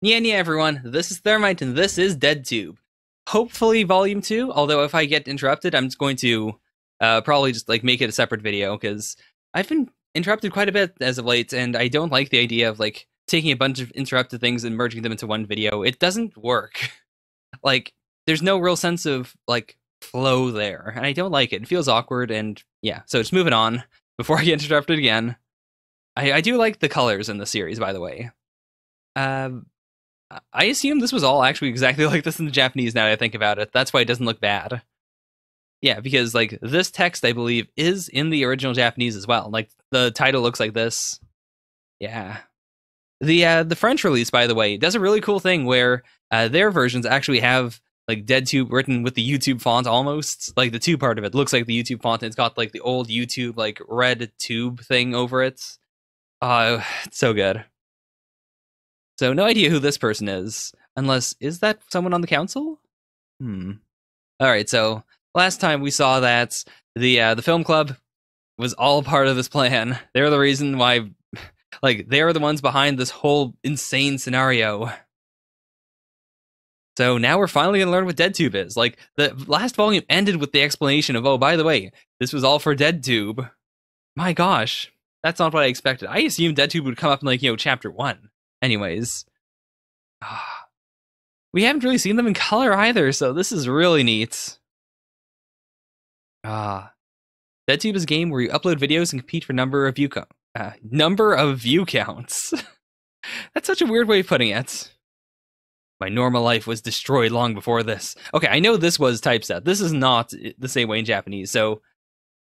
Yeah, everyone, this is Thermite, and this is DeadTube. Hopefully Volume 2, although if I get interrupted, I'm just going to probably just like make it a separate video, because I've been interrupted quite a bit as of late, and I don't like the idea of like taking a bunch of interrupted things and merging them into one video. It doesn't work. Like, there's no real sense of like flow there, and I don't like it. It feels awkward, and yeah, so just moving on before I get interrupted again. I do like the colors in the series, by the way. Um, I assume this was all actually exactly like this in the Japanese now that I think about it. That's why it doesn't look bad. Yeah, because like this text I believe is in the original Japanese as well. Like the title looks like this. Yeah. The French release, by the way, does a really cool thing where their versions actually have like DeadTube written with the YouTube font almost. Like the tube part of it looks like the YouTube font, and it's got like the old YouTube like red tube thing over it. Oh, it's so good. So no idea who this person is, unless is that someone on the council? All right. So last time we saw that the film club was all part of this plan. They're the reason why, like, they're the ones behind this whole insane scenario. So now we're finally gonna learn what DeadTube is. Like the last volume ended with the explanation of, oh, by the way, this was all for DeadTube. My gosh, that's not what I expected. I assumed DeadTube would come up in like chapter 1. Anyways, we haven't really seen them in color either, so this is really neat. DeadTube is a game where you upload videos and compete for number of view counts. That's such a weird way of putting it. My normal life was destroyed long before this. Okay, I know this was typeset. This is not the same way in Japanese. So,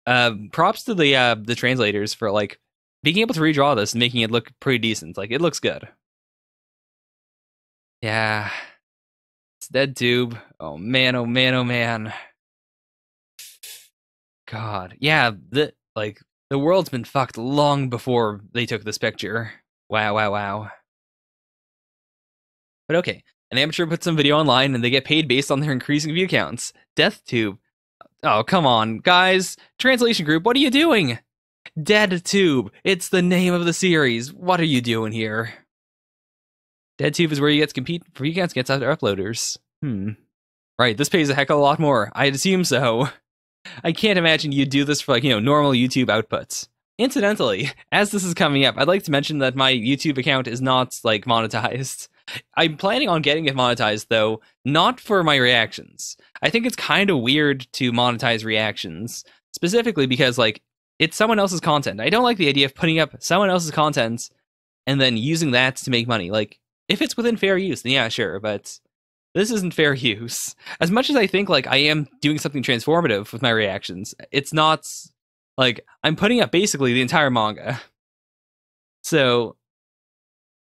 props to the translators for like being able to redraw this and making it look pretty decent. Like it looks good. Yeah, it's DeadTube. Oh man, oh man, oh man. God, yeah. The world's been fucked long before they took this picture. Wow, wow, wow. But okay, an amateur puts some video online and they get paid based on their increasing view counts. DeathTube. Oh, come on, guys. Translation group, what are you doing? DeadTube. It's the name of the series. What are you doing here? DeadTube is where you get to compete for view counts against other uploaders. Right, this pays a heck of a lot more. I'd assume so. I can't imagine you'd do this for like, normal YouTube outputs. Incidentally, as this is coming up, I'd like to mention that my YouTube account is not like monetized. I'm planning on getting it monetized though, not for my reactions. I think it's kind of weird to monetize reactions, specifically because like it's someone else's content. I don't like the idea of putting up someone else's content and then using that to make money. Like if it's within fair use, then yeah, sure, but this isn't fair use. As much as I think like I am doing something transformative with my reactions, it's not like I'm putting up basically the entire manga. So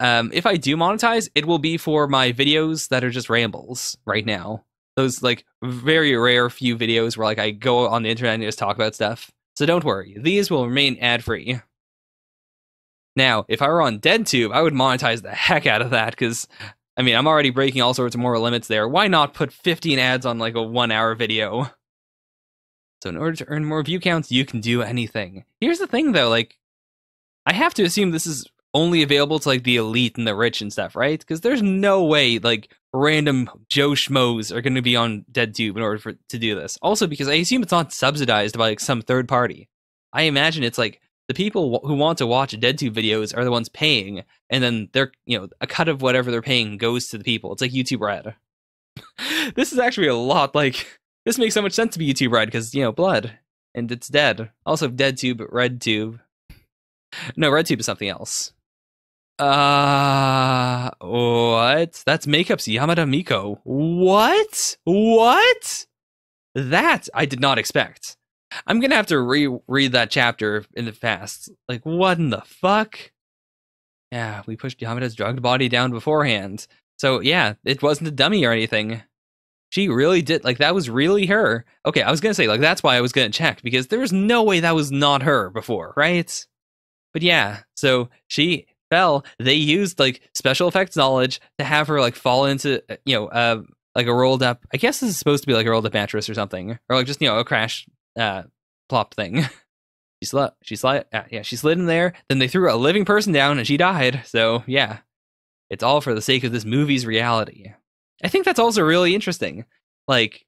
if I do monetize, it will be for my videos that are just rambles right now. Those like very rare few videos where like I go on the internet and just talk about stuff. So don't worry, these will remain ad-free. Now, if I were on DeadTube, I would monetize the heck out of that, because I mean, I'm already breaking all sorts of moral limits there. Why not put 15 ads on like a 1-hour video? So in order to earn more view counts, you can do anything. Here's the thing though, like, I have to assume this is only available to like the elite and the rich and stuff, right? Because there's no way like random Joe Schmoes are going to be on DeadTube in order to do this. Also, because I assume it's not subsidized by like some third party. I imagine it's like the people who want to watch DeadTube videos are the ones paying, and then they're, a cut of whatever they're paying goes to the people. It's like YouTube Red. This is actually a lot like, this makes so much sense to be YouTube Red because, blood, and it's dead. Also DeadTube, RedTube. No, RedTube is something else. What? That's Makeup's Yamada Miko. What? That I did not expect. I'm gonna have to reread that chapter in the past. Like, what in the fuck? Yeah, we pushed Yamada's drugged body down beforehand. So yeah, it wasn't a dummy or anything. She really did, like, that was really her. Okay, I was gonna say, like, that's why I was gonna check, because there was no way that was not her before, right? But yeah, so she fell. They used, like, special effects knowledge to have her, like, fall into, like a rolled up, I guess this is supposed to be like a rolled up mattress or something. Or like just, a crash plop thing. She slid in there, then they threw a living person down and she died. So yeah. It's all for the sake of this movie's reality. I think that's also really interesting. Like,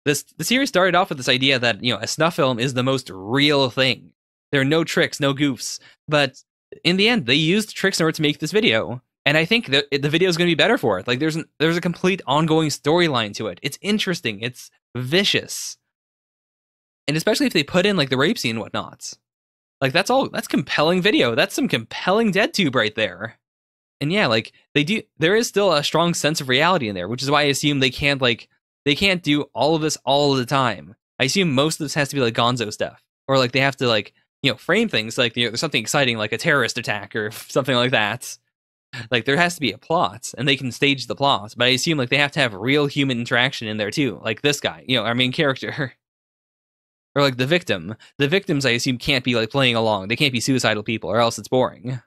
the series started off with this idea that, you know, a snuff film is the most real thing. There are no tricks, no goofs. But in the end, they used tricks in order to make this video. And I think that the video is going to be better for it. Like, there's a complete ongoing storyline to it. It's interesting. It's vicious. And especially if they put in, like, the rape scene and whatnot. Like, that's compelling video. That's some compelling DeadTube right there. And yeah, like, there is still a strong sense of reality in there, which is why I assume they can't do all of this all the time. I assume most of this has to be, like, gonzo stuff. Or, like, they have to, like, you know, frame things like, you know, there's something exciting, like a terrorist attack or something like that. Like, there has to be a plot, and they can stage the plot. But I assume, like, they have to have real human interaction in there, too. Like this guy, you know, our main character. Or, like, the victim. The victims, I assume, can't be, like, playing along. They can't be suicidal people, or else it's boring.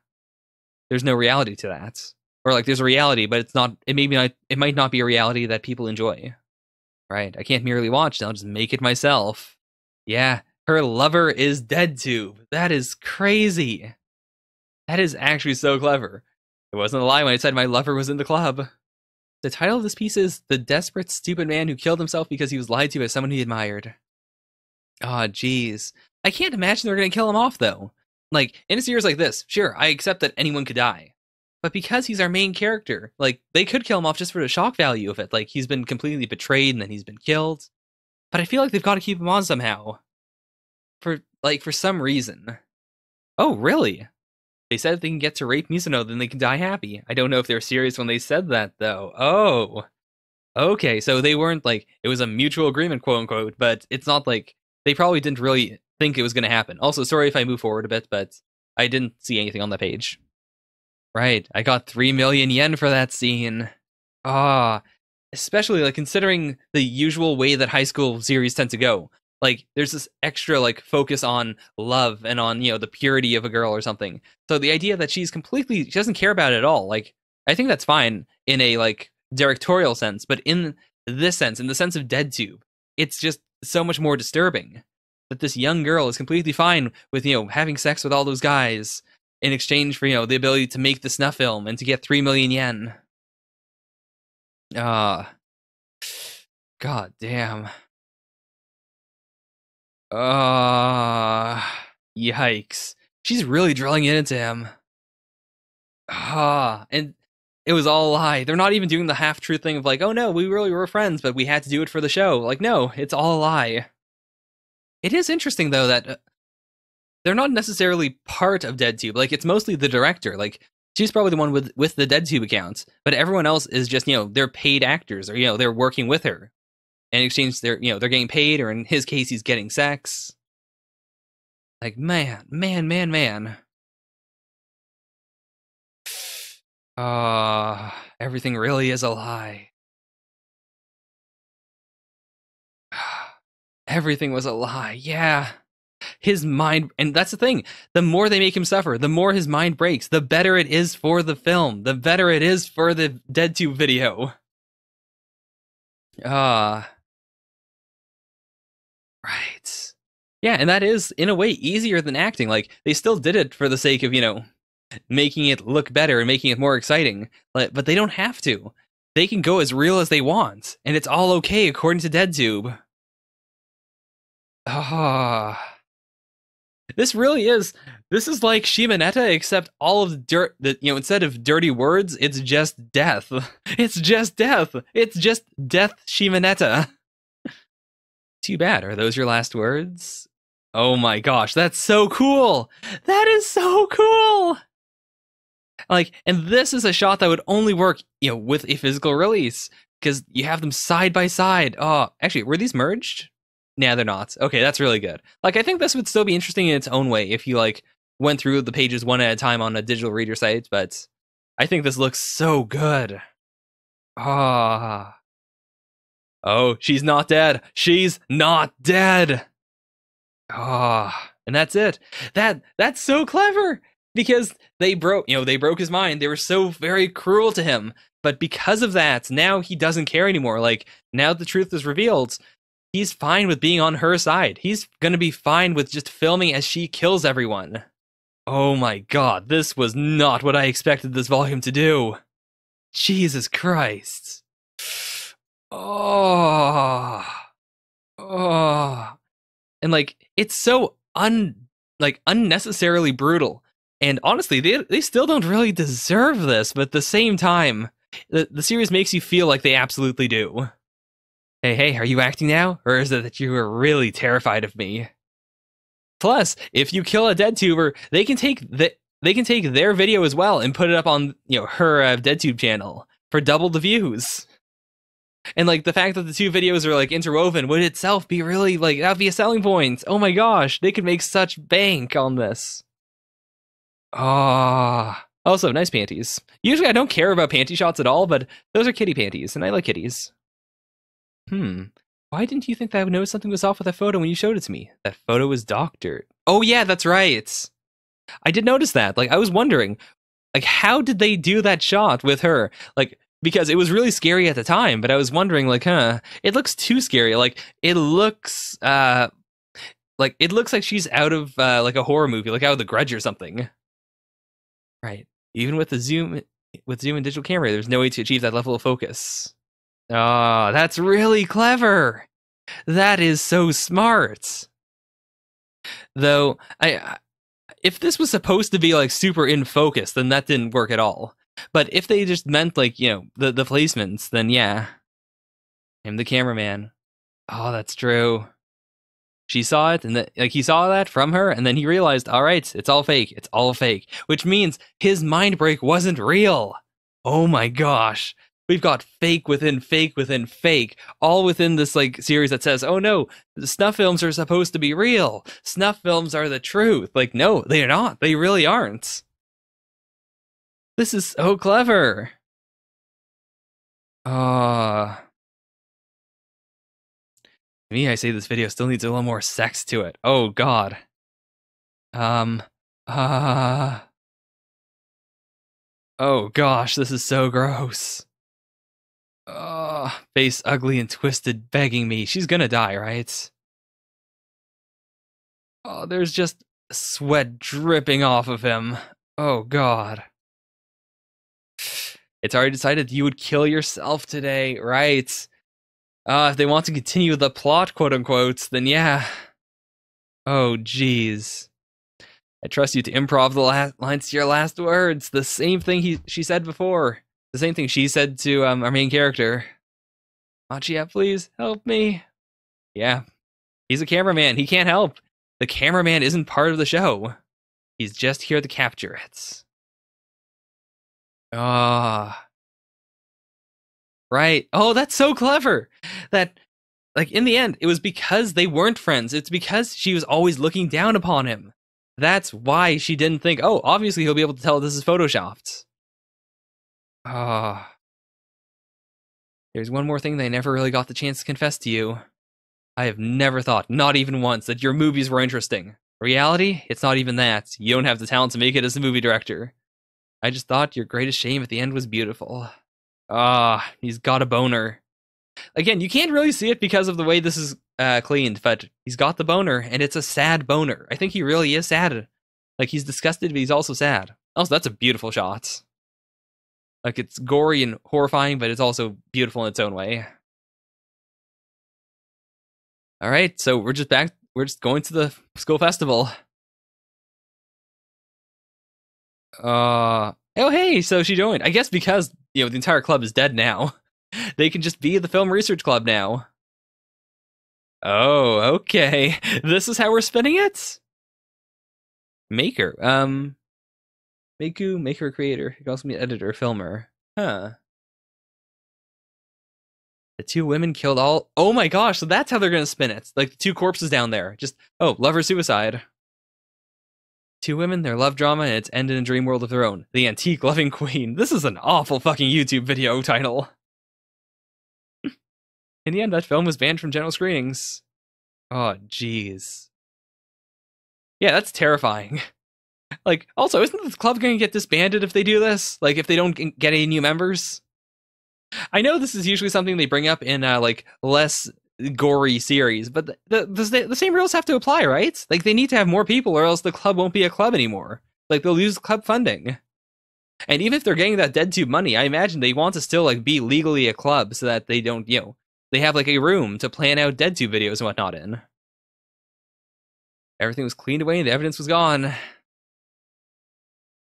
There's no reality to that. Or, like, there's a reality, but it might not be a reality that people enjoy. Right? I can't merely watch, I'll just make it myself. Yeah, her lover is DeadTube. That is crazy. That is actually so clever. It wasn't a lie when I said my lover was in the club. The title of this piece is The Desperate Stupid Man Who Killed Himself Because He Was Lied to by Someone He Admired. Oh, jeez. I can't imagine they're going to kill him off, though. Like, in a series like this, sure, I accept that anyone could die. But because he's our main character, like, they could kill him off just for the shock value of it. Like, he's been completely betrayed and then he's been killed. But I feel like they've got to keep him on somehow. For some reason. Oh, really? They said if they can get to rape Mizuno, then they can die happy. I don't know if they were serious when they said that, though. Oh. Okay, so they weren't, like, it was a mutual agreement, quote-unquote, but it's not like, they probably didn't really think it was going to happen. Also, sorry if I move forward a bit, but I didn't see anything on the page. Right, I got 3 million yen for that scene. Especially, like, considering the usual way that high school series tend to go. Like, there's this extra, like, focus on love and on, you know, the purity of a girl or something. So the idea that she doesn't care about it at all, like, I think that's fine in a, like, directorial sense, but in this sense, in the sense of DeadTube, it's just so much more disturbing that this young girl is completely fine with, you know, having sex with all those guys in exchange for, you know, the ability to make the snuff film and to get 3 million yen. God damn. Yikes. She's really drilling it into him. And it was all a lie. They're not even doing the half-truth thing of like, oh no, we really were friends, but we had to do it for the show. Like, no, it's all a lie. It is interesting, though, that they're not necessarily part of DeadTube. Like, it's mostly the director. Like, she's probably the one with the DeadTube account, but everyone else is just, you know, they're paid actors, or, you know, they're working with her. In exchange, they're getting paid, or in his case, he's getting sex. Like, man. Everything really is a lie. Everything was a lie, yeah. His mind, and that's the thing, the more they make him suffer, the more his mind breaks, the better it is for the film, the better it is for the DeadTube video. Right. Yeah, and that is, in a way, easier than acting. Like, they still did it for the sake of, you know, making it look better and making it more exciting. But they don't have to. They can go as real as they want, and it's all okay according to DeadTube. This is like Shimonetta, except all of the dirt, you know, instead of dirty words, it's just death. It's just death. It's just death Shimonetta. Too bad. Are those your last words? Oh my gosh, that's so cool! That is so cool! Like, and this is a shot that would only work, you know, with a physical release, because you have them side by side. Oh, actually, were these merged? Nah, they're not. Okay, that's really good. Like, I think this would still be interesting in its own way if you, like, went through the pages one at a time on a digital reader site, but I think this looks so good. Oh, she's not dead. She's not dead. And that's it. That's so clever, because they broke his mind. They were so very cruel to him. But because of that, now he doesn't care anymore. Like, now the truth is revealed, he's fine with being on her side. He's going to be fine with just filming as she kills everyone. Oh my god, this was not what I expected this volume to do. Jesus Christ. Oh. Oh. And like it's so unnecessarily brutal. And honestly, they still don't really deserve this, but at the same time, the series makes you feel like they absolutely do. Hey, are you acting now? Or is it that you are really terrified of me? Plus, if you kill a dead tuber, they can take their video as well and put it up on her DeadTube channel for double the views. And like the fact that the two videos are like interwoven would itself be really like that'd be a selling point. Oh my gosh, they could make such bank on this. Ah. Also, nice panties. Usually I don't care about panty shots at all, but those are kitty panties, and I like kitties. Why didn't you think that I would know something was off with that photo when you showed it to me? That photo was doctored. Oh yeah, that's right. I did notice that. Like I was wondering, like how did they do that shot with her? Like because it was really scary at the time, but I was wondering like, it looks too scary. Like it looks like she's out of like a horror movie, like out of The Grudge or something. Right. Even with zoom and digital camera, there's no way to achieve that level of focus. Oh, that's really clever. That is so smart. Though, if this was supposed to be like super in focus, then that didn't work at all. But if they just meant like, the placements, then yeah. I'm the cameraman. Oh, that's true. She saw it, and he saw that from her, and then he realized, all right, it's all fake. It's all fake. Which means his mind break wasn't real. Oh my gosh. We've got fake within fake within fake, all within this like series that says, oh no, the snuff films are supposed to be real. Snuff films are the truth. Like, no, they are not. They really aren't. This is so clever. To me, I say this video still needs a little more sex to it. Oh god. Oh gosh, this is so gross. Face ugly and twisted, begging me. She's gonna die, right? Oh, there's just sweat dripping off of him. Oh god. It's already decided you would kill yourself today, right? If they want to continue the plot, quote unquote, then yeah. Oh, jeez. I trust you to improv the last lines to your last words. The same thing she said before. The same thing she said to our main character. Machia, please help me. Yeah, he's a cameraman. He can't help. The cameraman isn't part of the show. He's just here to capture it. Right. Oh, that's so clever. That, like, in the end, it was because they weren't friends. It's because she was always looking down upon him. That's why she didn't think, oh, obviously he'll be able to tell this is photoshopped. There's one more thing that I never really got the chance to confess to you. I have never thought, not even once, that your movies were interesting. Reality, it's not even that. You don't have the talent to make it as a movie director. I just thought your greatest shame at the end was beautiful. He's got a boner. Again, you can't really see it because of the way this is cleaned, but he's got the boner, and it's a sad boner. I think he really is sad. Like, he's disgusted, but he's also sad. Also, that's a beautiful shot. Like, it's gory and horrifying, but it's also beautiful in its own way. Alright, so we're just going to the school festival. Oh hey, so she joined. I guess because, the entire club is dead now. They can just be the film research club now. Oh, okay. This is how we're spinning it? Maker. Maker, creator. You can also be an editor, filmer. Huh. The two women killed all... Oh my gosh, so that's how they're gonna spin it. Like, the two corpses down there. Just, lover suicide. Two women, their love drama, and it's ended in a dream world of their own. The Antique Loving Queen. This is an awful fucking YouTube video title. In the end, that film was banned from general screenings. Oh, jeez. Yeah, that's terrifying. Like, also, isn't the club gonna get disbanded if they do this? Like, if they don't get any new members? I know this is usually something they bring up in, like, less gory series, but the same rules have to apply, right? Like, they need to have more people or else the club won't be a club anymore. Like, they'll lose club funding. And even if they're getting that DeadTube money, I imagine they want to still like be legally a club so that they don't, they have like a room to plan out DeadTube videos and whatnot in. Everything was cleaned away and the evidence was gone.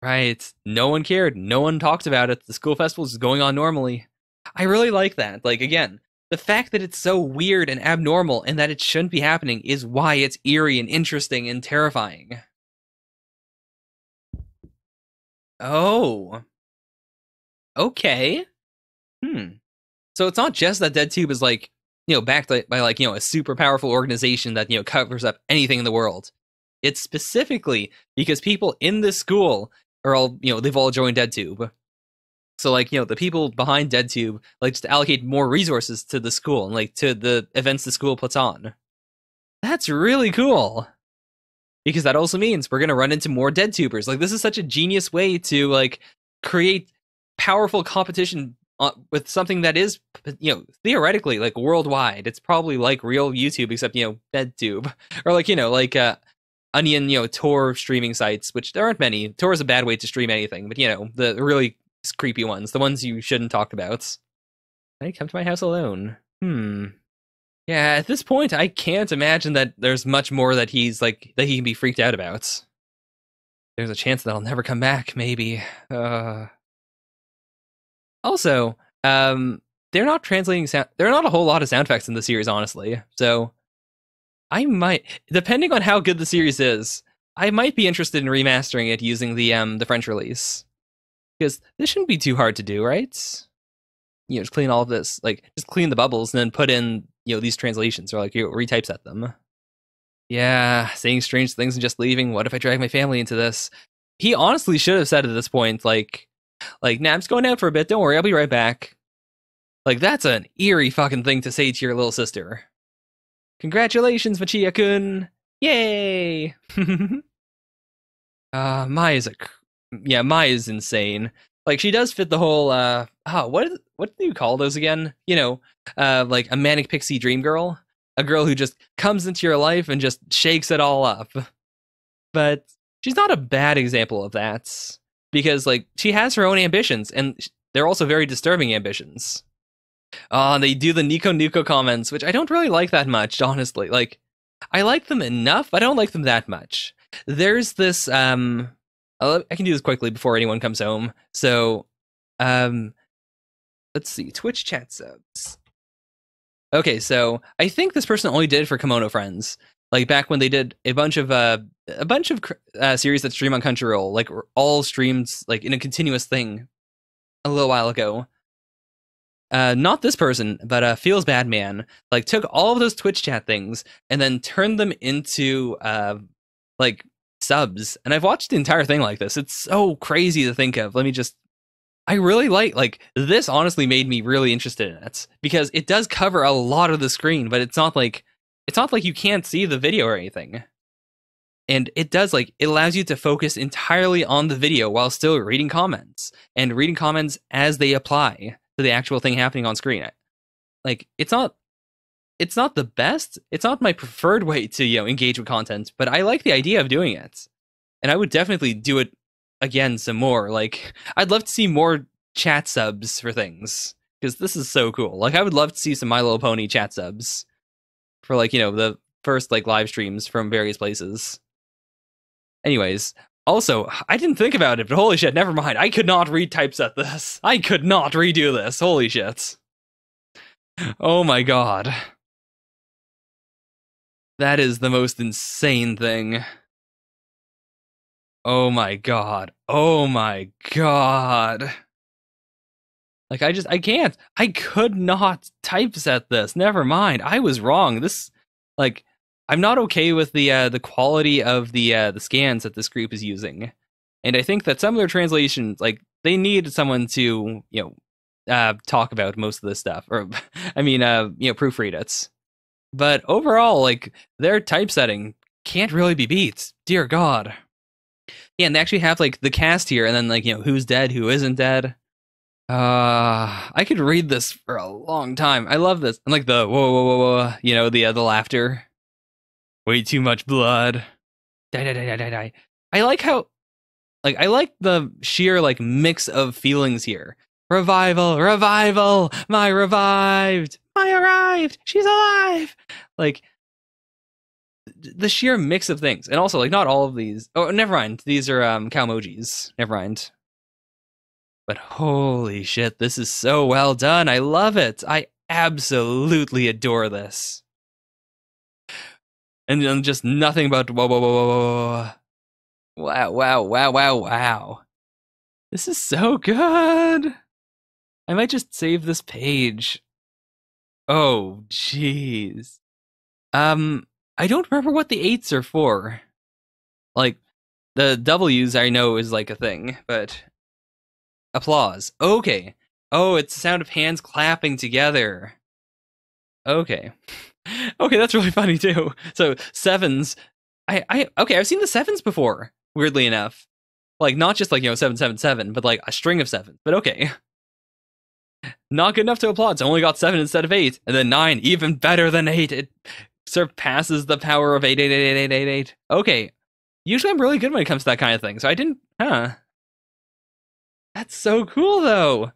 Right. No one cared. No one talked about it. The school festival is going on normally. I really like that. Like, again, the fact that it's so weird and abnormal and that it shouldn't be happening is why it's eerie and interesting and terrifying. Oh. Okay. So it's not just that DeadTube is like, backed by like, a super powerful organization that, covers up anything in the world. It's specifically because people in this school are all, they've all joined DeadTube. So like, the people behind DeadTube like just allocate more resources to the school and like to the events the school puts on. That's really cool. Because that also means we're going to run into more DeadTubers. Like, this is such a genius way to like create powerful competition with something that is, theoretically like worldwide. It's probably like real YouTube, except, DeadTube, or like, Onion, Tor streaming sites, which there aren't many. Tor is a bad way to stream anything, but the really creepy ones, the ones you shouldn't talk about. I come to my house alone. Yeah, at this point, I can't imagine that there's much more that he's like that he can be freaked out about. There's a chance that I'll never come back, maybe. Also, they're not translating sound. There are not a whole lot of sound effects in the series, honestly. So I might, depending on how good the series is, I might be interested in remastering it using the French release. Because this shouldn't be too hard to do, right? Just clean all of this, like just clean the bubbles and then put in, these translations or like retypeset them. Yeah, saying strange things and just leaving. What if I drag my family into this? He honestly should have said at this point, like, nah, I'm just going out for a bit. Don't worry, I'll be right back. Like, that's an eerie fucking thing to say to your little sister. Congratulations, Michiya-kun! Yay! Mai is insane. Like, she does fit the whole, what do you call those again? Like a manic pixie dream girl? A girl who just comes into your life and just shakes it all up. But she's not a bad example of that. Because, like, she has her own ambitions, and they're also very disturbing ambitions. They do the Nico Nuko comments, which I don't really like that much, honestly. Like, I like them enough, but I don't like them that much. There's this, I can do this quickly before anyone comes home. So, let's see, Twitch chat subs. Okay, so I think this person only did it for Kimono Friends. Like back when they did a bunch of series that stream on Crunchyroll, like all streams like in a continuous thing a little while ago. Not this person, but Feels Bad Man, like took all of those Twitch chat things and then turned them into like subs. And I've watched the entire thing like this. It's so crazy to think of. I really like this honestly made me really interested in it because it does cover a lot of the screen, but it's not like you can't see the video or anything. And it does it allows you to focus entirely on the video while still reading comments and reading comments as they apply to the actual thing happening on screen. Like, it's not the best. It's not my preferred way to, engage with content, but I like the idea of doing it. And I would definitely do it again some more. Like, I'd love to see more chat subs for things because this is so cool. Like, I would love to see some My Little Pony chat subs for the first live streams from various places. Anyways, also, I didn't think about it, but holy shit, never mind. I could not retypeset this. I could not redo this. Holy shit. Oh my god. That is the most insane thing. Oh my god. Oh my god. Like, I can't. I could not typeset this. Never mind. I was wrong. This, I'm not okay with the quality of the scans that this group is using. And I think that some of their translations, they need someone to, talk about most of this stuff. Or, proofread it. But overall, their typesetting can't really be beat. Dear God. Yeah, and they actually have the cast here, and then who's dead, who isn't dead. I could read this for a long time. I love this, and the whoa, whoa, whoa, whoa, the laughter. Way too much blood. Die, die, die, die, die, die. I like how, like I like the sheer like mix of feelings here. Revival, revival, my revived, my arrived, she's alive. Like the sheer mix of things, and also like not all of these. Oh, never mind. These are cow emojis. Never mind. But holy shit, this is so well done. I love it. I absolutely adore this. And just nothing but whoa, whoa, whoa, whoa, whoa. Wow, wow, wow, wow, wow. This is so good. I might just save this page. Oh, jeez. I don't remember what the 8s are for. Like, the W's I know is like a thing, but applause. Okay. Oh, it's the sound of hands clapping together. Okay. Okay, that's really funny too. So 7s. Okay, I've seen the 7s before, weirdly enough. Like not just like, 777, but like a string of 7s. But okay. Not good enough to applaud. It's only got 7 instead of 8. And then 9, even better than 8. It surpasses the power of 8. Okay. Usually I'm really good when it comes to that kind of thing. So I didn't, That's so cool though.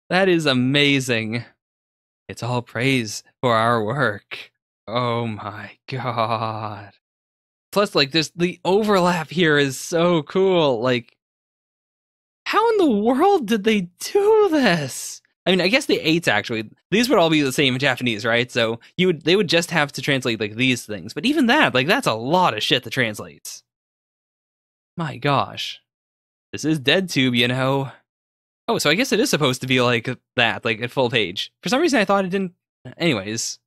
That is amazing. It's all praise for our work. Oh my god. Plus, like, the overlap here is so cool. Like, how in the world did they do this? I mean, I guess the 8s actually, these would all be the same in Japanese, right? So they would just have to translate like these things. But even that, like, that's a lot of shit to translate. My gosh. This is DeadTube, Oh, so I guess it is supposed to be like that, like at full page. For some reason, I thought it didn't. Anyways.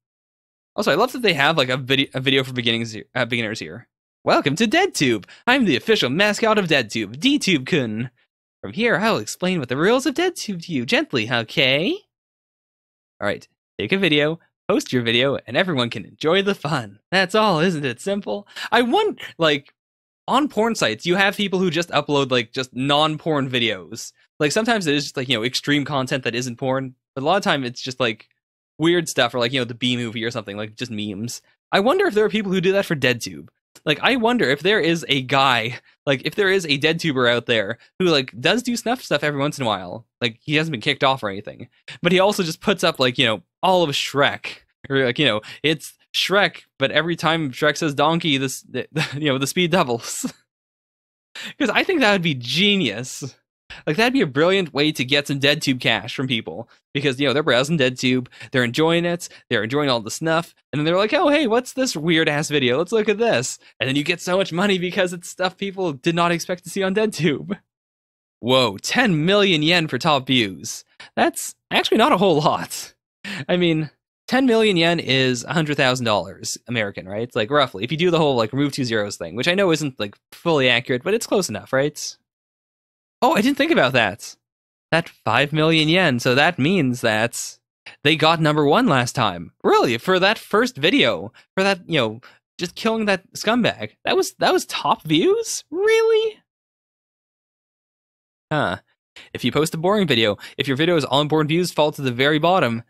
Also, I love that they have like a video for beginners here. Welcome to DeadTube. I'm the official mascot of DeadTube, DTube-kun. From here, I will explain what the rules of DeadTube to you gently, okay? Alright, take a video, post your video, and everyone can enjoy the fun. That's all, isn't it simple? I want, like, on porn sites, you have people who just upload, like, just non-porn videos. Like, sometimes it is just, like, extreme content that isn't porn, but a lot of time it's just, like, weird stuff, or, like, the B-movie or something, like, just memes. I wonder if there are people who do that for DeadTube. Like, I wonder if there is a guy, like, if there is a DeadTuber out there who, like, does do snuff stuff every once in a while. Like, he hasn't been kicked off or anything. But he also just puts up, like, all of Shrek. Or, like, it's Shrek, but every time Shrek says donkey, the speed doubles. Because I think that would be genius. Like, that'd be a brilliant way to get some DeadTube cash from people. Because, they're browsing DeadTube, they're enjoying it, they're enjoying all the snuff, and then they're like, oh, hey, what's this weird-ass video? Let's look at this. And then you get so much money because it's stuff people did not expect to see on DeadTube. Whoa, 10 million yen for top views. That's actually not a whole lot. I mean, 10 million yen is $100,000 American, right? It's like, roughly. If you do the whole, like, remove 2 zeros thing, which I know isn't, like, fully accurate, but it's close enough, right? Oh, I didn't think about that. That 5 million yen, so that means that they got #1 last time. Really, for that first video, for that, just killing that scumbag. That was top views? Really? Huh. If you post a boring video, if your video's all important views fall to the very bottom,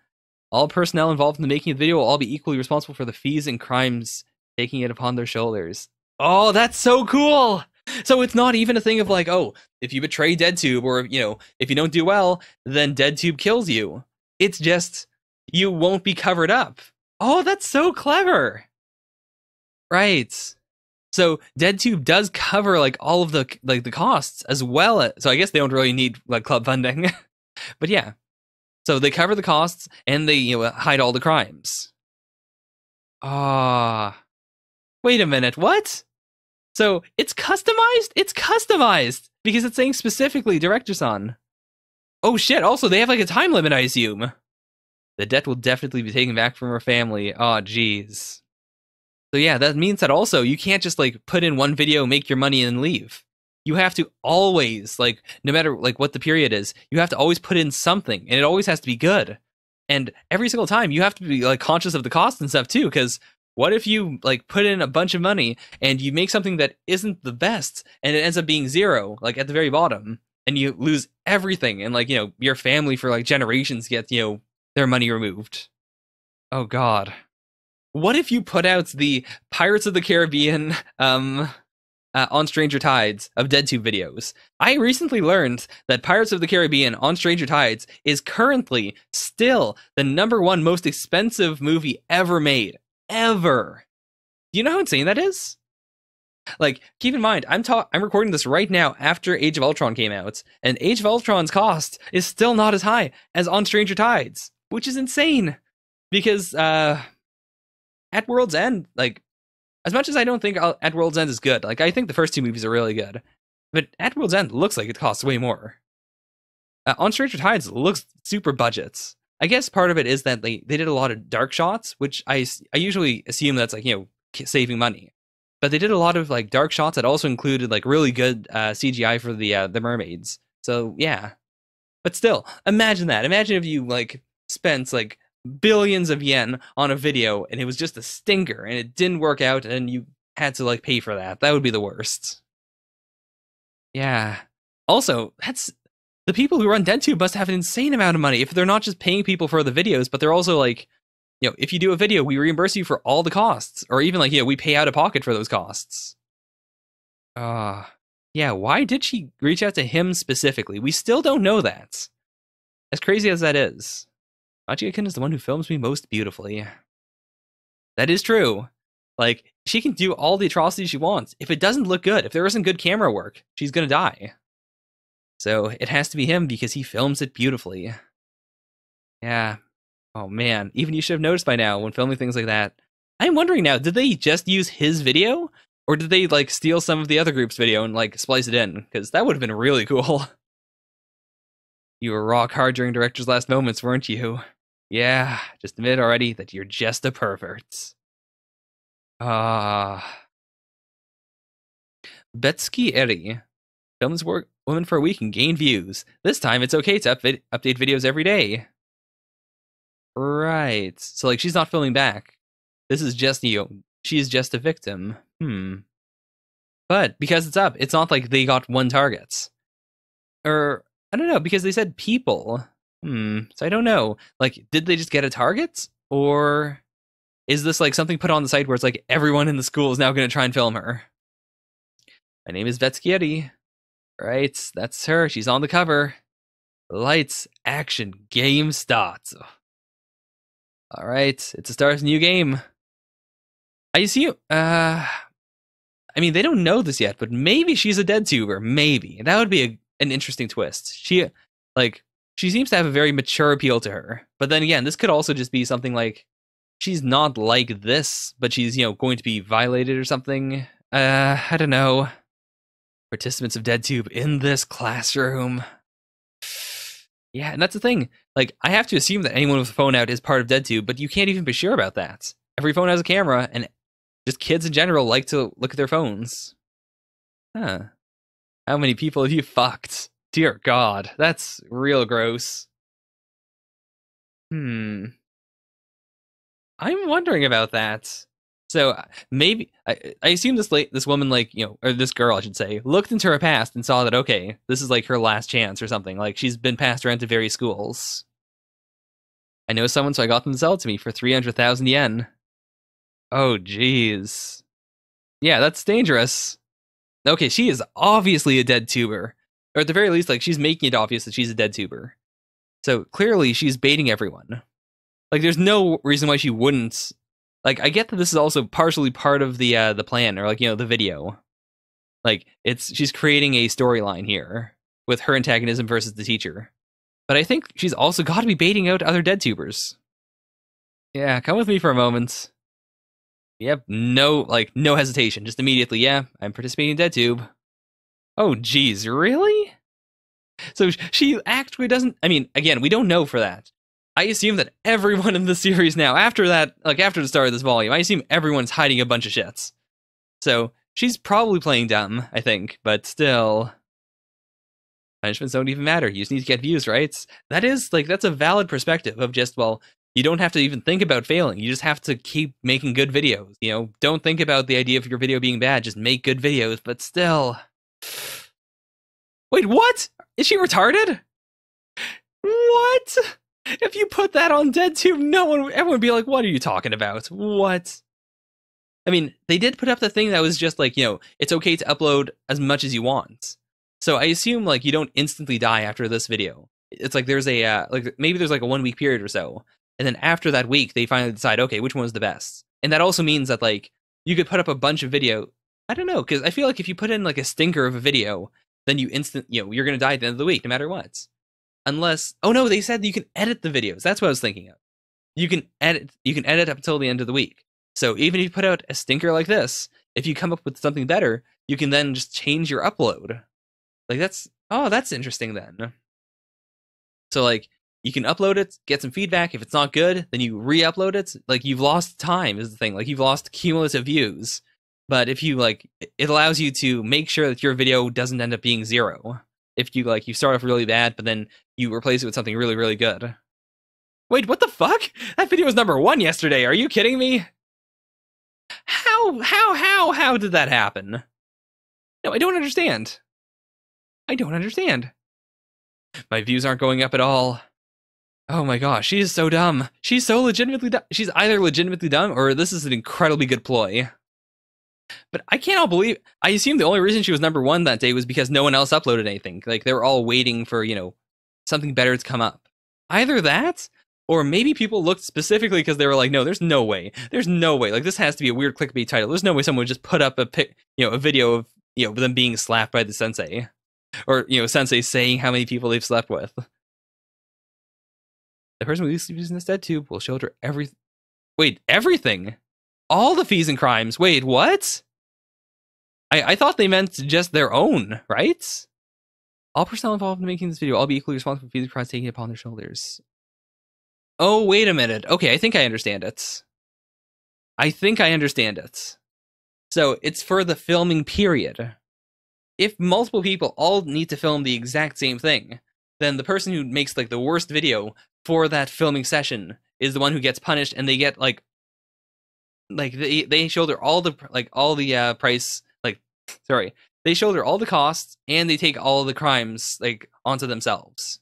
all personnel involved in the making of the video will all be equally responsible for the fees and crimes, taking it upon their shoulders. Oh, that's so cool! So it's not even a thing of like, oh, if you betray DeadTube or, if you don't do well, then DeadTube kills you. It's just, you won't be covered up. Oh, that's so clever. Right. So DeadTube does cover like all of the costs as well. So I guess they don't really need like club funding. But yeah. So they cover the costs and they hide all the crimes. Wait a minute, what? So, it's customized? It's customized! Because it's saying specifically Director-san. Oh shit, also they have like a time limit, I assume. The debt will definitely be taken back from her family. Oh, jeez. So yeah, that means that also you can't just like put in one video, make your money, and leave. You have to always, like, no matter like what the period is, you have to always put in something, and it always has to be good. And every single time, you have to be like conscious of the cost and stuff too, because what if you like put in a bunch of money and you make something that isn't the best and it ends up being 0, like at the very bottom, and you lose everything, and like, your family for like generations get, their money removed. Oh god. What if you put out the Pirates of the Caribbean on Stranger Tides of DeadTube videos. I recently learned that Pirates of the Caribbean on Stranger Tides is currently still the #1 most expensive movie ever made. Ever. Do you know how insane that is? Like, keep in mind, I'm recording this right now after Age of Ultron came out, and Age of Ultron's cost is still not as high as on Stranger Tides, which is insane. Because at World's End, like, as much as I don't think At World's End is good, like, I think the first 2 movies are really good, but At World's End looks like it costs way more. On Stranger Tides looks super budgets. I guess part of it is that they did a lot of dark shots, which I usually assume that's like, saving money. But they did a lot of like dark shots that also included like really good CGI for the mermaids. So yeah. But still, imagine that. Imagine if you like spent like billions of yen on a video and it was just a stinker and it didn't work out and you had to like pay for that. That would be the worst. Yeah. Also, that's the people who run DeadTube must have an insane amount of money if they're not just paying people for the videos, but they're also like, if you do a video, we reimburse you for all the costs, or even like, we pay out of pocket for those costs. Yeah, why did she reach out to him specifically? We still don't know that. As crazy as that is. Machi-kun is the one who films me most beautifully. That is true. Like, she can do all the atrocities she wants. If it doesn't look good, if there isn't good camera work, she's gonna die. So it has to be him because he films it beautifully. Yeah. Oh man, even you should have noticed by now when filming things like that. I'm wondering now, did they just use his video? Or did they like steal some of the other group's video and like splice it in? Because that would have been really cool. You were rock hard during director's last moments, weren't you? Yeah, just admit already that you're just a pervert. Betsky Eri. Films woman for a week and gain views. This time it's okay to update videos every day. Right. So, like, she's not filming back. This is just, she's just a victim. But because it's up, it's not like they got 1 target. Or, I don't know, because they said people. So I don't know. Like, did they just get a target? Or is this, like, something put on the site where it's like, everyone in the school is now going to try and film her? My name is Vetskieri. Right, that's her. She's on the cover. Lights, action, game starts. All right, it's a start of a new game. I assume, I mean, they don't know this yet, but maybe she's a DeadTuber. Maybe. That would be an interesting twist. She seems to have a very mature appeal to her. But then again, this could also just be something like, she's not like this, but she's, going to be violated or something. I don't know. Participants of DeadTube in this classroom. Yeah, and that's the thing. Like, I have to assume that anyone with a phone out is part of DeadTube, but you can't even be sure about that. Every phone has a camera, and just kids in general like to look at their phones. Huh. How many people have you fucked? Dear God, that's real gross. I'm wondering about that. So maybe I assume this woman, like, or this girl, I should say, looked into her past and saw that, okay, this is like her last chance or something. Like, she's been passed around to various schools. I know someone, so I got them to sell it to me for 300,000 yen. Oh, jeez. Yeah, that's dangerous. Okay, she is obviously a DeadTuber. Or at the very least, like, she's making it obvious that she's a DeadTuber. So clearly she's baiting everyone. Like, there's no reason why she wouldn't. Like, I get that this is also partially part of the plan, or like, the video. Like, she's creating a storyline here with her antagonism versus the teacher. But I think she's also got to be baiting out other DeadTubers. Yeah, come with me for a moment. Yep, no hesitation, just immediately, yeah, I'm participating in DeadTube. Oh, geez, really? So she actually doesn't, I mean, again, we don't know for that. I assume that everyone in the series now, after that, like after the start of this volume, I assume everyone's hiding a bunch of shits. So she's probably playing dumb, I think, but still. Punishments don't even matter. You just need to get views, right? That is, like, that's a valid perspective of just, well, you don't have to even think about failing. You just have to keep making good videos. Don't think about the idea of your video being bad. Just make good videos, but still. Wait, what? Is she retarded? What? If you put that on DeadTube, everyone would be like, what are you talking about? What? I mean, they did put up the thing that was just like, it's okay to upload as much as you want. So I assume like you don't instantly die after this video. It's like there's a like maybe there's like a 1 week period or so, and then after that week they finally decide, okay, which one's the best. And that also means that like you could put up a bunch of video. I don't know, because I feel like if you put in like a stinker of a video, then you're gonna die at the end of the week no matter what. Unless, oh no, they said you can edit the videos. That's what I was thinking of. You can edit up until the end of the week. So even if you put out a stinker like this, if you come up with something better, you can then just change your upload. Like that's interesting then. So like you can upload it, get some feedback. If it's not good, then you re-upload it. Like you've lost time is the thing. Like you've lost cumulative views. But if you like, it allows you to make sure that your video doesn't end up being 0. If you like, you start off really bad, but then you replace it with something really, really good. Wait, what the fuck? That video was #1 yesterday. Are you kidding me? How did that happen? No, I don't understand. I don't understand. My views aren't going up at all. Oh my gosh, she is so dumb. She's so legitimately dumb. She's either legitimately dumb or this is an incredibly good ploy. But I cannot believe, I assume the only reason she was #1 that day was because no one else uploaded anything. Like they were all waiting for, something better to come up. Either that, or maybe people looked specifically because they were like, no, there's no way. There's no way. Like this has to be a weird clickbait title. There's no way someone would just put up a video of, them being slapped by the sensei. Or, sensei saying how many people they've slept with. The person who uses this dead tube will shoulder everything. Wait, everything? All the fees and crimes. Wait, what? I thought they meant just their own, right? All personnel involved in making this video will be equally responsible for fees and crimes taken upon their shoulders. Oh, wait a minute. Okay, I think I understand it. So it's for the filming period. If multiple people all need to film the exact same thing, then the person who makes like the worst video for that filming session is the one who gets punished, and they get like they shoulder all the price, they shoulder all the costs and they take all the crimes like onto themselves.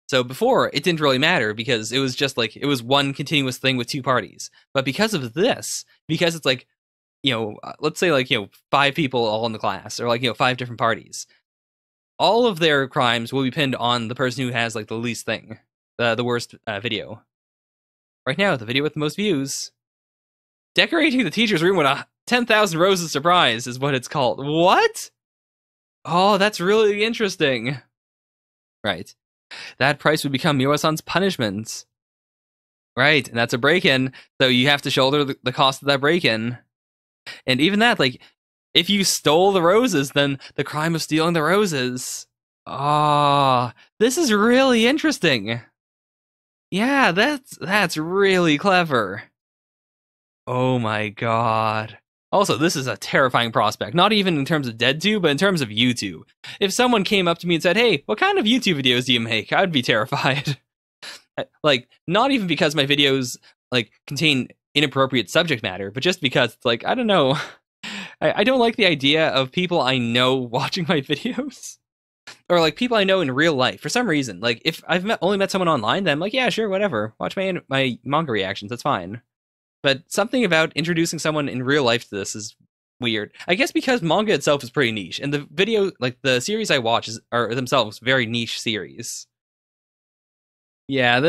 So before it didn't really matter because it was just like it was one continuous thing with 2 parties. But because of this, because it's like let's say like 5 people all in the class, or like 5 different parties, all of their crimes will be pinned on the person who has like the least thing, the worst video. Right now, the video with the most views. Decorating the teacher's room with a 10,000 roses surprise is what it's called. What? Oh, that's really interesting. Right. That price would become Miwa-san's punishment. Right, and that's a break-in, so you have to shoulder the cost of that break-in. And even that, like, if you stole the roses, then the crime of stealing the roses. Ah, this is really interesting. Yeah, that's really clever. Oh my god. Also, this is a terrifying prospect, not even in terms of DeadTube, but in terms of YouTube. If someone came up to me and said, hey, what kind of YouTube videos do you make? I'd be terrified. Like, not even because my videos, like, contain inappropriate subject matter, but just because, like, I don't know. I don't like the idea of people I know watching my videos. Or, like, people I know in real life, for some reason. Like, if I've only met someone online, then I'm like, yeah, sure, whatever. Watch my manga reactions, that's fine. But something about introducing someone in real life to this is weird. I guess because manga itself is pretty niche, and the video, like, the series I watch are themselves very niche series. Yeah,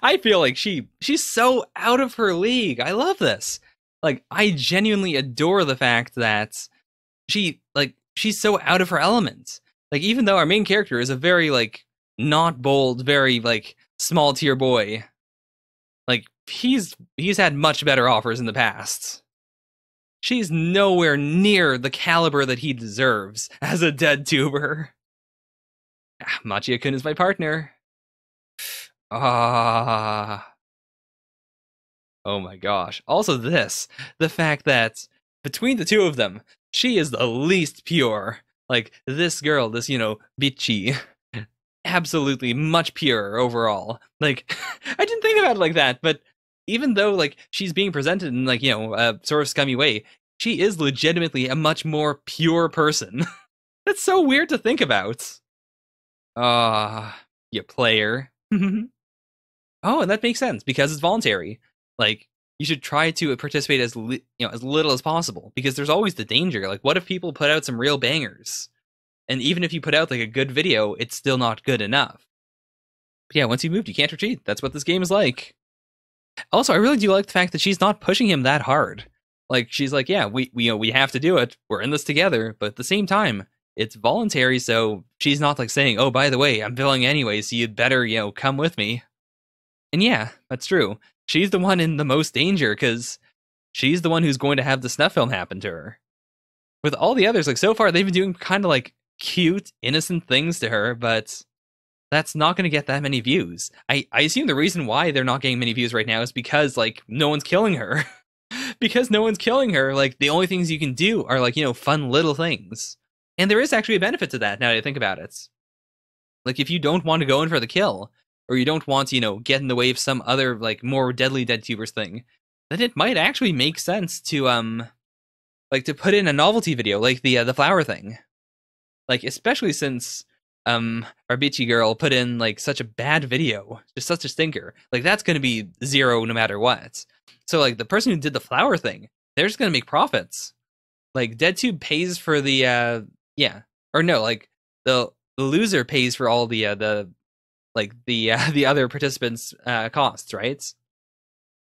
I feel like she's so out of her league. I love this. Like, I genuinely adore the fact that she's so out of her element. Like, even though our main character is a very, like, not bold, very, like, small tier boy, like, he's had much better offers in the past. She's nowhere near the caliber that he deserves as a dead tuber. Machia-kun is my partner. Ah. Oh my gosh. Also the fact that between the two of them, she is the least pure. Like, this girl, this, bitchy, absolutely much purer overall. Like, I didn't think about it like that, but even though, like, she's being presented in, like, a sort of scummy way, she is legitimately a much more pure person. That's so weird to think about. You player. Oh, and that makes sense, because it's voluntary. Like, you should try to participate as as little as possible, because there's always the danger. Like, what if people put out some real bangers, and even if you put out like a good video, it's still not good enough. But yeah, once you moved, you can't retreat. That's what this game is like. Also, I really do like the fact that she's not pushing him that hard. Like, she's like, yeah, we have to do it. We're in this together. But at the same time, it's voluntary, so she's not like saying, oh, by the way, I'm billing anyway, so you'd better, come with me. And yeah, that's true. She's the one in the most danger, because she's the one who's going to have the snuff film happen to her. With all the others, like, so far, they've been doing kind of like cute, innocent things to her, but that's not going to get that many views. I assume the reason why they're not getting many views right now is because, like, no one's killing her. Because no one's killing her, like, the only things you can do are, like, fun little things. And there is actually a benefit to that, now that I think about it. Like, if you don't want to go in for the kill, or you don't want to, get in the way of some other, like, more deadly DeadTubers thing, then it might actually make sense to, like, to put in a novelty video, like the flower thing. Like, especially since, our bitchy girl put in, like, such a bad video, just such a stinker. Like, that's gonna be 0 no matter what. So, like, the person who did the flower thing, they're just gonna make profits. Like, DeadTube pays for the, or no, like, the loser pays for all the other participants' costs, right?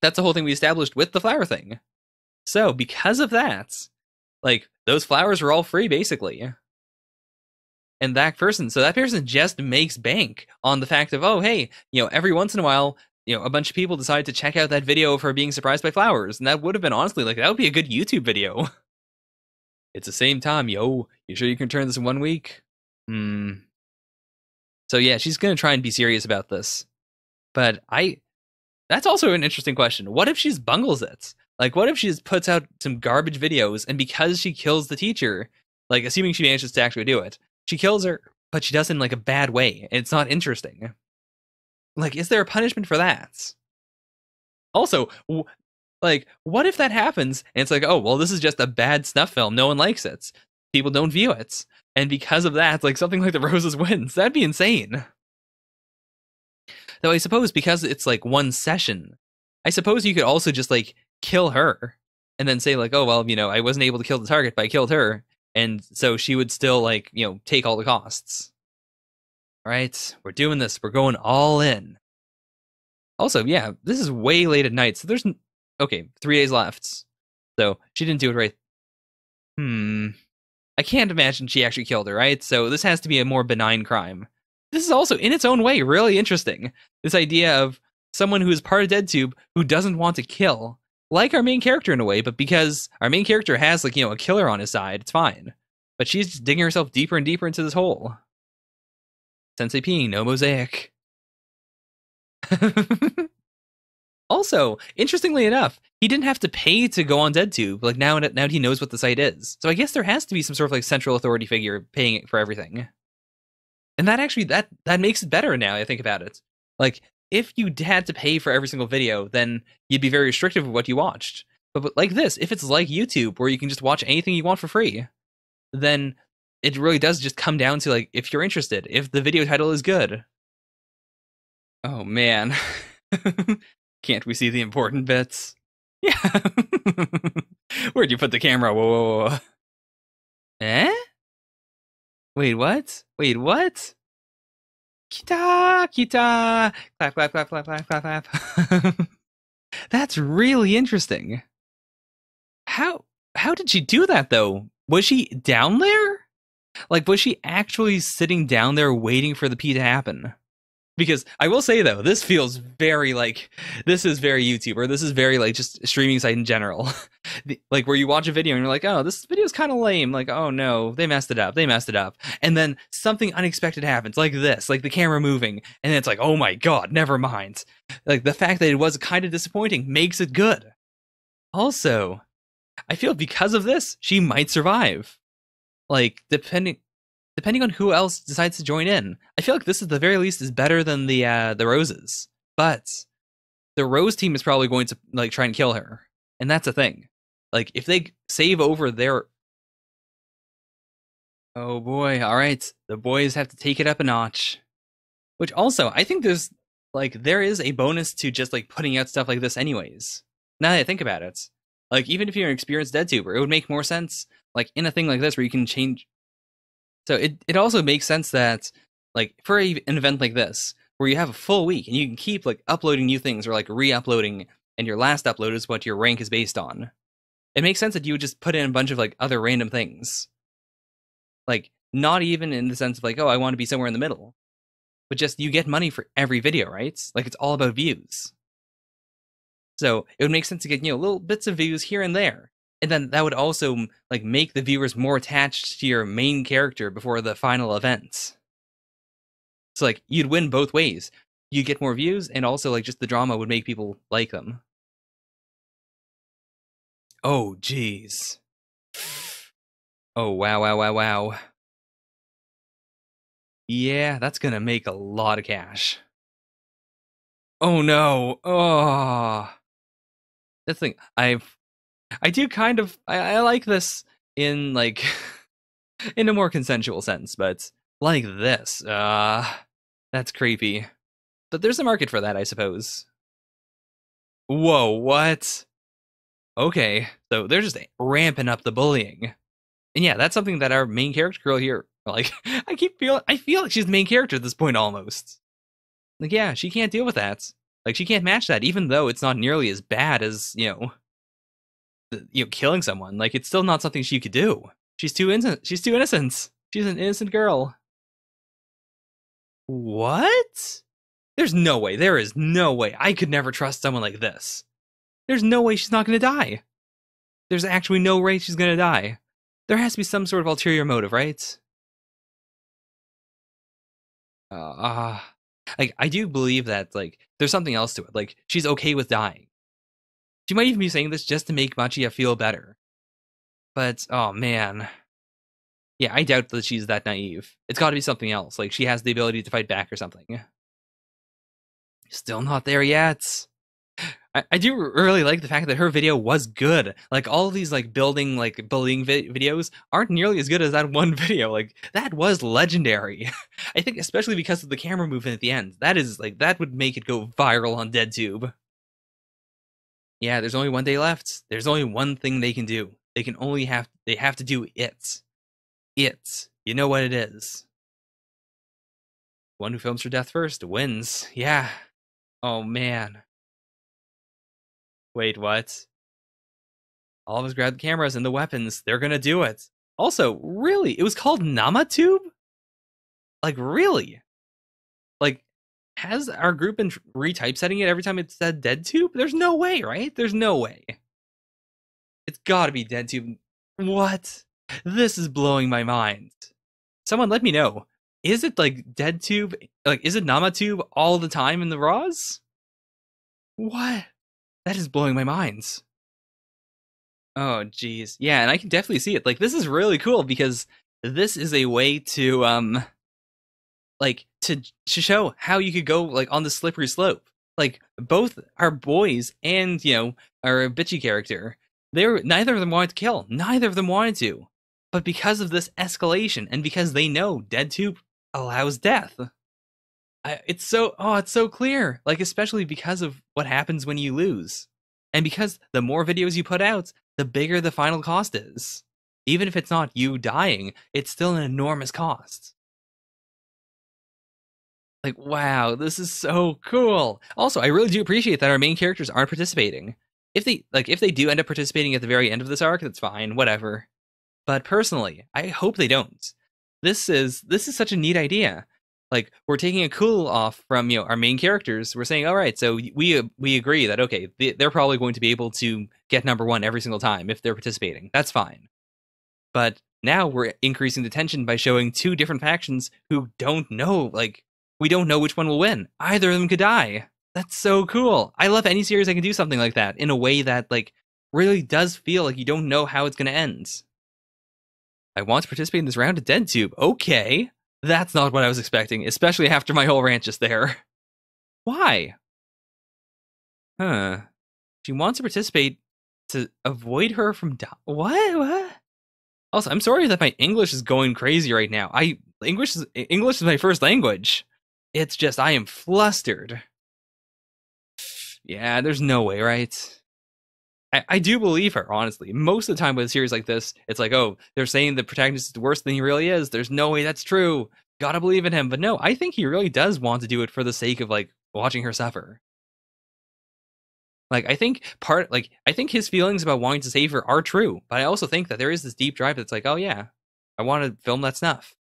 That's the whole thing we established with the flower thing. So, because of that, like, those flowers were all free, basically. And that person just makes bank on the fact of, oh, hey, every once in a while, a bunch of people decide to check out that video of her being surprised by flowers. And that would have been, honestly, like, that would be a good YouTube video. It's the same time, yo. You sure you can turn this in 1 week? So yeah, she's gonna try and be serious about this. But that's also an interesting question. What if she just bungles it? Like, what if she just puts out some garbage videos, and because she kills the teacher, like, assuming she manages to actually do it, she kills her, but she does it in, like, a bad way, and it's not interesting. Like, is there a punishment for that? Also, like, what if that happens, and it's like, oh, well, this is just a bad snuff film, no one likes it, people don't view it, and because of that, like, something like The Roses wins? That'd be insane. Though I suppose because it's, like, one session, I suppose you could also just, like, kill her, and then say, like, oh, well, I wasn't able to kill the target, but I killed her, and so she would still, like, take all the costs. Alright, we're doing this, we're going all in. Also, yeah, this is way late at night, so there's... Okay, 3 days left. So, she didn't do it right. I can't imagine she actually killed her, right? So, this has to be a more benign crime. This is also, in its own way, really interesting. This idea of someone who is part of DeadTube who doesn't want to kill. Like our main character in a way, but because our main character has, like, a killer on his side, it's fine. But she's just digging herself deeper and deeper into this hole. Sensei peeing, no mosaic. Also, interestingly enough, he didn't have to pay to go on DeadTube. Like, now he knows what the site is. So I guess there has to be some sort of, like, central authority figure paying for everything. And that actually, that makes it better now I think about it. Like, if you had to pay for every single video, then you'd be very restrictive of what you watched. But like this, if it's like YouTube, where you can just watch anything you want for free, then it really does just come down to, like, if you're interested, if the video title is good. Oh, man. Can't we see the important bits? Yeah. Where'd you put the camera? Whoa. Eh? Wait, what? Kita! Clap. That's really interesting. How did she do that, though? Was she down there? Like, was she actually sitting down there waiting for the pee to happen? Because I will say, though, this feels very, like, this is very YouTuber. This is very, like, just streaming site in general. Like, where you watch a video and you're like, oh, this video's kind of lame. Like, oh, no, they messed it up. And then something unexpected happens, like this, like the camera moving. And then it's like, oh, my God, never mind. Like, the fact that it was kind of disappointing makes it good. Also, I feel because of this, she might survive. Like, depending on who else decides to join in. I feel like this, at the very least, is better than the Roses. But the Rose team is probably going to, like, try and kill her. And that's a thing. Like, if they save over their... Oh boy, alright. The boys have to take it up a notch. Which also, I think there is a bonus to just, like, putting out stuff like this anyways. Now that I think about it, like even if you're an experienced DeadTuber, it would make more sense, like in a thing like this where you can change. So it also makes sense that, like, for an event like this, where you have a full week and you can keep like uploading new things or like re-uploading, and your last upload is what your rank is based on. It makes sense that you would just put in a bunch of like other random things. Like, not even in the sense of like, oh, I want to be somewhere in the middle. But just, you get money for every video, right? Like, it's all about views. So it would make sense to get, little bits of views here and there. And then that would also like make the viewers more attached to your main character before the final event. So like, you'd win both ways. You get more views, and also like just the drama would make people like them. Oh, jeez. Oh, wow. Yeah, that's gonna make a lot of cash. Oh no. Oh. That's the thing. I do kind of I like this in like in a more consensual sense, but like this, that's creepy. But there's a market for that, I suppose. Whoa, what? Okay, so they're just ramping up the bullying. And yeah, that's something that our main character girl here, like, I feel like she's the main character at this point almost. Like, yeah, she can't deal with that. Like, she can't match that, even though it's not nearly as bad as, killing someone. Like, it's still not something she could do. She's too innocent. She's too innocent. She's an innocent girl. What? There's no way. There is no way. I could never trust someone like this. There's no way she's not going to die. There's actually no way she's going to die. There has to be some sort of ulterior motive, right? Like, I do believe that, like, there's something else to it. Like, she's okay with dying. She might even be saying this just to make Machia feel better. But, oh man. Yeah, I doubt that she's that naive. It's got to be something else. Like, she has the ability to fight back or something. Still not there yet. I do really like the fact that her video was good. Like, all of these like building, like bullying videos aren't nearly as good as that one video. Like, that was legendary. I think especially because of the camera movement at the end. That is like, that would make it go viral on DeadTube. Yeah, there's only one day left. There's only one thing they can do. They have to do it. It. You know what it is. One who films for death first wins. Yeah. Oh man. Wait, what? All of us grab the cameras and the weapons. They're gonna do it. Also, really? It was called Namatube? Like, really? Like, has our group been retypesetting it every time it said DeadTube? There's no way, right? There's no way. It's gotta be DeadTube. What? This is blowing my mind. Someone let me know. Is it like DeadTube? Like, is it Namatube all the time in the RAWs? What? That is blowing my mind. Oh, geez. Yeah, and I can definitely see it. Like, this is really cool because this is a way to, like, to show how you could go, like, on the slippery slope. Like, both our boys and, our bitchy character, neither of them wanted to kill. Neither of them wanted to. But because of this escalation, and because they know DeadTube allows death, it's so clear. Like, especially because of what happens when you lose. And because the more videos you put out, the bigger the final cost is. Even if it's not you dying, it's still an enormous cost. Like, wow, this is so cool. Also, I really do appreciate that our main characters aren't participating. If they do end up participating at the very end of this arc, that's fine, whatever. But personally, I hope they don't. This is such a neat idea. Like, we're taking a cool off from, our main characters. We're saying, all right, so we agree that, okay, they're probably going to be able to get #1 every single time if they're participating. That's fine. But now we're increasing the tension by showing two different factions who don't know, like, we don't know which one will win. Either of them could die. That's so cool. I love any series that can do something like that in a way that, like, really does feel like you don't know how it's going to end. I want to participate in this round of DeadTube. Okay. That's not what I was expecting, especially after my whole rant just there. Why? Huh. She wants to participate to avoid her from What? Also, I'm sorry that my English is going crazy right now. English is my first language. It's just, I am flustered. Yeah, there's no way, right? I do believe her, honestly. Most of the time with a series like this, it's like, oh, they're saying the protagonist is worse than he really is. There's no way that's true. Gotta believe in him. But no, I think he really does want to do it for the sake of, like, watching her suffer. Like, I think his feelings about wanting to save her are true. But I also think that there is this deep drive that's like, oh yeah, I want to film that snuff.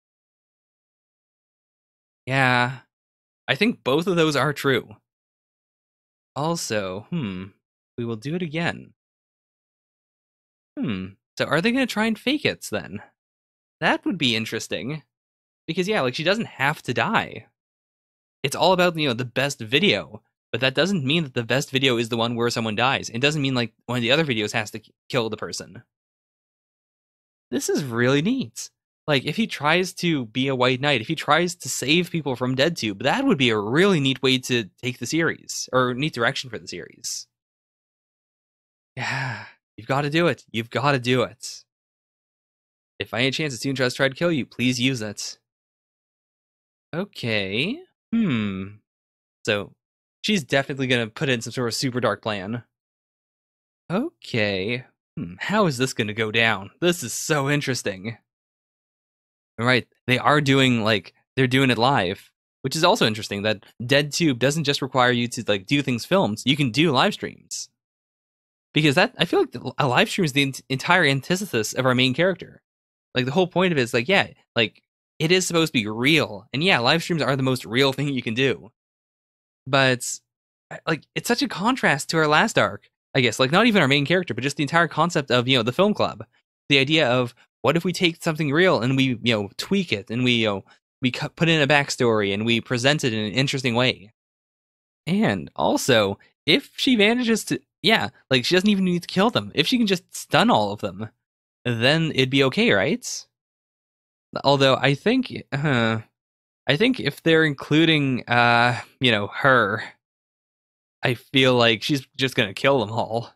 Yeah, I think both of those are true. Also, we will do it again. So are they going to try and fake it then? That would be interesting. Because yeah, like, she doesn't have to die. It's all about, the best video. But that doesn't mean that the best video is the one where someone dies. It doesn't mean, like, one of the other videos has to kill the person. This is really neat. Like, if he tries to be a white knight, if he tries to save people from DeadTube, that would be a really neat way to take the series. Or neat direction for the series. Yeah. You've got to do it. You've got to do it. If by any chance a student tries to try to kill you, please use it. Okay. So, she's definitely going to put in some sort of super dark plan. Okay. How is this going to go down? This is so interesting. Right. They are doing, like, they're doing it live, which is also interesting that DeadTube doesn't just require you to, like, do things filmed. You can do live streams. Because that, I feel like a live stream is the entire antithesis of our main character. Like, the whole point of it is, like, yeah, like, it is supposed to be real. And yeah, live streams are the most real thing you can do. But, like, it's such a contrast to our last arc, I guess. Like, not even our main character, but just the entire concept of, the film club. The idea of, what if we take something real and we, tweak it and we put in a backstory and we present it in an interesting way. And also, if she manages to, yeah, like, she doesn't even need to kill them. If she can just stun all of them, then it'd be okay, right? Although I think if they're including, her, I feel like she's just gonna kill them all.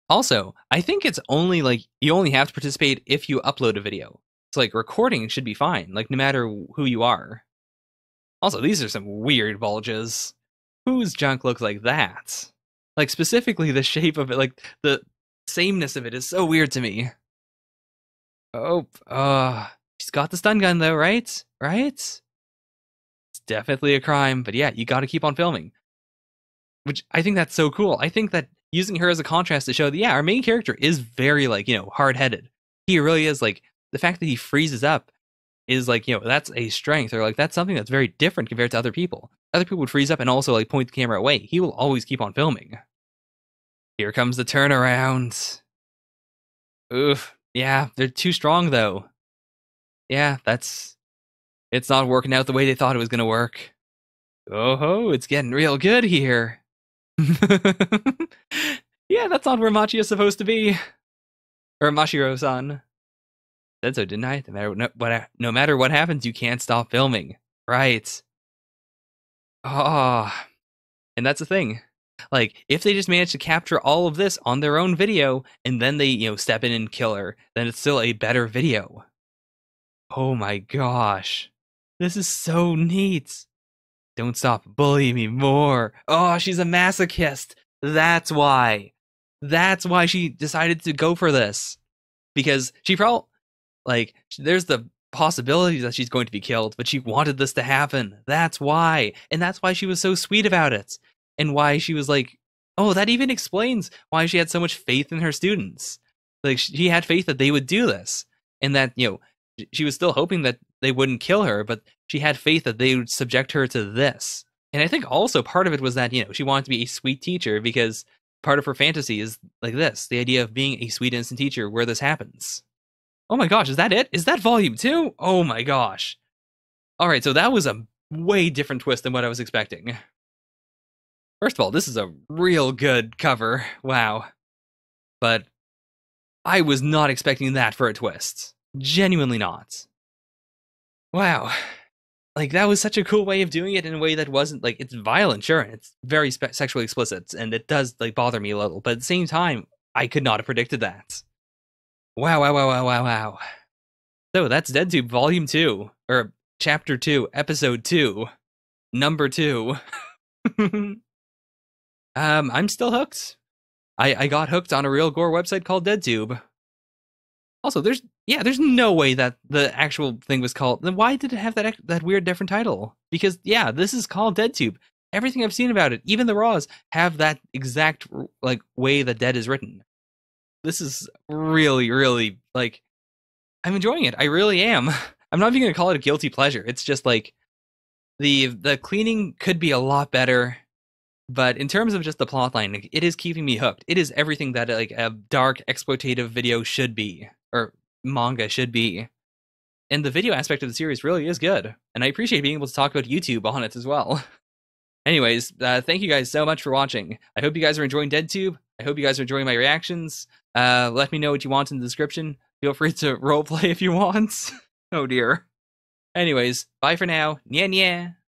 Also, I think it's only, like, you only have to participate if you upload a video. So, like, recording should be fine, like, no matter who you are. Also, these are some weird bulges. Whose junk looks like that? Like, specifically the shape of it, like, the sameness of it is so weird to me. Oh, she's got the stun gun though, right? Right? It's definitely a crime, but yeah, you gotta keep on filming. Which, I think that's so cool. I think that using her as a contrast to show that, yeah, our main character is very, like, hard-headed. He really is, like, the fact that he freezes up is, like, that's a strength, or, like, that's something that's very different compared to other people. Other people would freeze up and also, like, point the camera away. He will always keep on filming. Here comes the turnaround. Oof. Yeah, they're too strong, though. Yeah, it's not working out the way they thought it was gonna work. Oh-ho, it's getting real good here. Yeah, that's not where Machi is supposed to be. Or Mashiro-san. Said so, didn't I? No matter what happens, you can't stop filming. Right. Oh. And that's the thing. Like, if they just manage to capture all of this on their own video, and then they, step in and kill her, then it's still a better video. Oh my gosh. This is so neat. Don't stop bullying me more. Oh, she's a masochist. That's why. That's why she decided to go for this. Because she probably, like, there's the possibility that she's going to be killed, but she wanted this to happen. That's why. And that's why she was so sweet about it. And why she was like, oh, that even explains why she had so much faith in her students. Like, she had faith that they would do this. And that, she was still hoping that they wouldn't kill her, but she had faith that they would subject her to this. And I think also part of it was that, she wanted to be a sweet teacher, because part of her fantasy is like this, the idea of being a sweet, innocent teacher where this happens. Oh my gosh, is that it? Is that volume 2? Oh my gosh. Alright, so that was a way different twist than what I was expecting. First of all, this is a real good cover. Wow. But I was not expecting that for a twist. Genuinely not. Wow. Like, that was such a cool way of doing it in a way that wasn't, like, it's violent, sure, and it's very sexually explicit, and it does, like, bother me a little, but at the same time, I could not have predicted that. Wow, wow, wow, wow, wow, wow. So, that's DeadTube Volume 2, or Chapter 2, Episode 2, Number 2. I'm still hooked. I got hooked on a real gore website called DeadTube. Also, there's no way that the actual thing was called. Then why did it have that weird different title? Because yeah, this is called DeadTube. Everything I've seen about it, even the raws, have that exact like way that dead is written. This is really, really like I'm enjoying it. I really am. I'm not even gonna call it a guilty pleasure. It's just like the cleaning could be a lot better, but in terms of just the plotline, it is keeping me hooked. It is everything that like a dark exploitative video should be, or manga should be. And the video aspect of the series really is good, and I appreciate being able to talk about YouTube on it as well. Anyways, thank you guys so much for watching. I hope you guys are enjoying DeadTube. I hope you guys are enjoying my reactions. Let me know what you want in the description. Feel free to roleplay if you want. Oh dear. Anyways, bye for now. Nya nya.